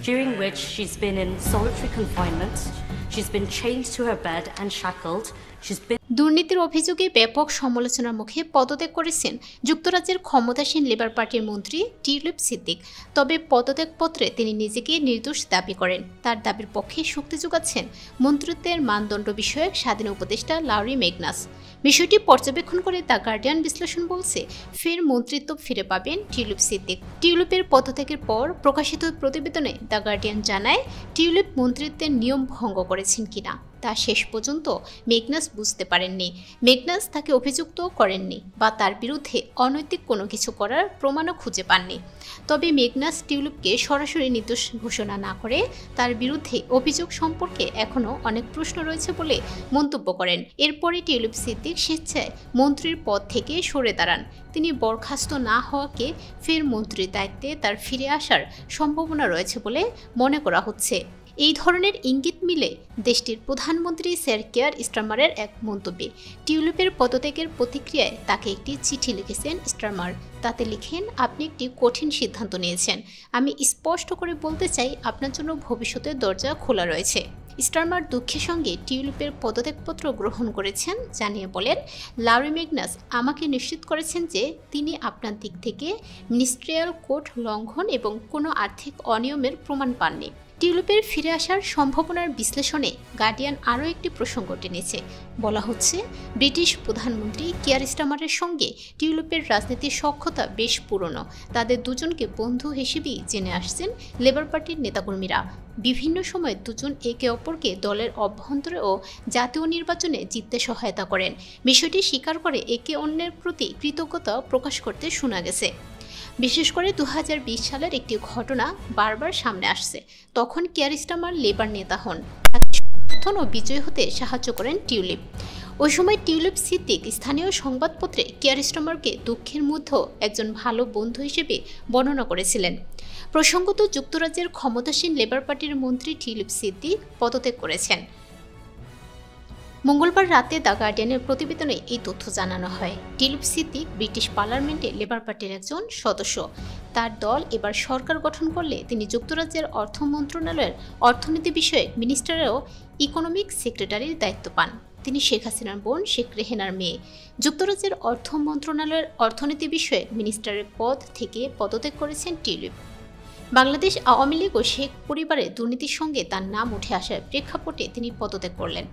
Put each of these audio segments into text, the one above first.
during which she's been in solitary confinement, she's been chained to her bed and shackled, she's been দুর্নীতির অভিযোগে ব্যাপক সমালোচনার মুখে পদত্যাগ করেছেন যুক্তরাজ্যের ক্ষমতাসীন লেবার পার্টির মন্ত্রী টিউলিপ সিদ্দিক। তবে পদত্যাগপত্রে তিনি নিজেকে নির্দোষ দাবি করেন। তার দাবির পক্ষে শক্তি যোগাচ্ছেন মন্ত্রিত্বের মানদণ্ড বিষয়ক স্বাধীন উপদেষ্টা লাউরি মেগনাস। বিষয়টি পর্যবেক্ষণ করে দ্য গার্ডিয়ান বিশ্লেষণ বলছে, ফের মন্ত্রিত্ব ফিরে পাবেন টিউলিপ সিদ্দিক। টিউলিপের পদত্যাগের পর প্রকাশিত প্রতিবেদনে দ্য গার্ডিয়ান জানায়, টিউলিপ মন্ত্রিত্বের নিয়ম ভঙ্গ করেছেন কিনা তা শেষ পর্যন্ত মেগনাস বুঝতে পারেননি। মেগনাস তাকে অভিযুক্ত করেননি বা তার বিরুদ্ধে অনৈতিক কোনো কিছু করার প্রমাণও খুঁজে পাননি। তবে মেগনাস টিউলিপকে সরাসরি নির্দোষ ঘোষণা না করে তার বিরুদ্ধে অভিযোগ সম্পর্কে এখনও অনেক প্রশ্ন রয়েছে বলে মন্তব্য করেন। এরপরে টিউলিপ সিদ্দিক স্বেচ্ছায় মন্ত্রীর পদ থেকে সরে দাঁড়ান। তিনি বরখাস্ত না হওয়াকে ফের মন্ত্রীর দায়িত্বে তার ফিরে আসার সম্ভাবনা রয়েছে বলে মনে করা হচ্ছে। এই ধরনের ইঙ্গিত মিলে দেশটির প্রধানমন্ত্রী স্যার কিয়ার স্টারমারের এক মন্তব্যে। টিউলিপের পদত্যাগের প্রতিক্রিয়ায় তাকে একটি চিঠি লিখেছেন স্টারমার। তাতে লিখেন, আপনি একটি কঠিন সিদ্ধান্ত নিয়েছেন। আমি স্পষ্ট করে বলতে চাই, আপনার জন্য ভবিষ্যতের দরজা খোলা রয়েছে। স্টারমার দুঃখের সঙ্গে টিউলিপের পদত্যাগপত্র গ্রহণ করেছেন, জানিয়ে বলেন, লাউরি মেগনাস আমাকে নিশ্চিত করেছেন যে তিনি আপনার দিক থেকে মিনিস্ট্রিয়াল কোড লঙ্ঘন এবং কোনো আর্থিক অনিয়মের প্রমাণ পাননি। টিউলিপের ফিরে আসার সম্ভাবনার বিশ্লেষণে গার্ডিয়ান আরও একটি প্রসঙ্গ টেনেছে। বলা হচ্ছে, ব্রিটিশ প্রধানমন্ত্রী কিয়ার স্টারমারের সঙ্গে টিউলিপের রাজনীতির সখ্যতা বেশ পুরনো। তাদের দুজনকে বন্ধু হিসেবেই জেনে আসছেন লেবার পার্টির নেতাকর্মীরা। বিভিন্ন সময় দুজন একে অপরকে দলের অভ্যন্তরে ও জাতীয় নির্বাচনে জিততে সহায়তা করেন। বিষয়টি স্বীকার করে একে অন্যের প্রতি কৃতজ্ঞতা প্রকাশ করতে শোনা গেছে। বিশেষ করে 2020 সালের একটি ঘটনা বারবার সামনে আসছে। তখন কিয়ার স্টারমার লেবার নেতা হন, সমর্থন ও বিজয়ী হতে সাহায্য করেন টিউলিপ। ওই সময় টিউলিপ সিদ্দিক স্থানীয় সংবাদপত্রে কিয়ার স্টারমারকে দুঃখের মধ্যেও একজন ভালো বন্ধু হিসেবে বর্ণনা করেছিলেন। প্রসঙ্গত, যুক্তরাজ্যের ক্ষমতাসীন লেবার পার্টির মন্ত্রী টিউলিপ সিদ্দিক পদত্যাগ করেছেন। মঙ্গলবার রাতে দ্য গার্ডিয়ানের প্রতিবেদনে এই তথ্য জানানো হয়। টিউলিপ সিদ্দিক ব্রিটিশ পার্লামেন্টে লেবার পার্টির একজন সদস্য। তার দল এবার সরকার গঠন করলে তিনি যুক্তরাজ্যের অর্থ মন্ত্রণালয়ের অর্থনীতি বিষয়ক মিনিস্টারেও ইকোনমিক সেক্রেটারির দায়িত্ব পান। তিনি শেখ হাসিনার বোন শেখ রেহেনার মেয়ে। যুক্তরাজ্যের অর্থ মন্ত্রণালয়ের অর্থনীতি বিষয়ক মিনিস্টারের পদ থেকে পদত্যাগ করেছেন টিউলিপ। বাংলাদেশ আওয়ামী লীগ ও শেখ পরিবারের দুর্নীতির সঙ্গে তার নাম উঠে আসার প্রেক্ষাপটে তিনি পদত্যাগ করলেন।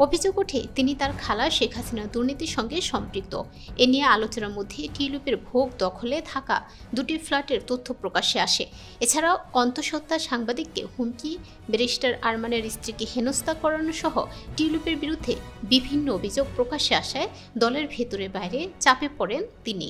অভিযোগ ওঠে, তিনি তার খালা শেখ হাসিনার দুর্নীতির সঙ্গে সম্পৃক্ত। এ নিয়ে আলোচনার মধ্যে টিউলিপের ভোগ দখলে থাকা দুটি ফ্ল্যাটের তথ্য প্রকাশ্যে আসে। এছাড়াও অন্তঃসত্ত্বা সাংবাদিককে হুমকি, ব্যারিস্টার আরমানের স্ত্রীকে হেনস্থা করানো সহ টিউলিপের বিরুদ্ধে বিভিন্ন অভিযোগ প্রকাশ্যে আসায় দলের ভেতরে বাইরে চাপে পড়েন তিনি।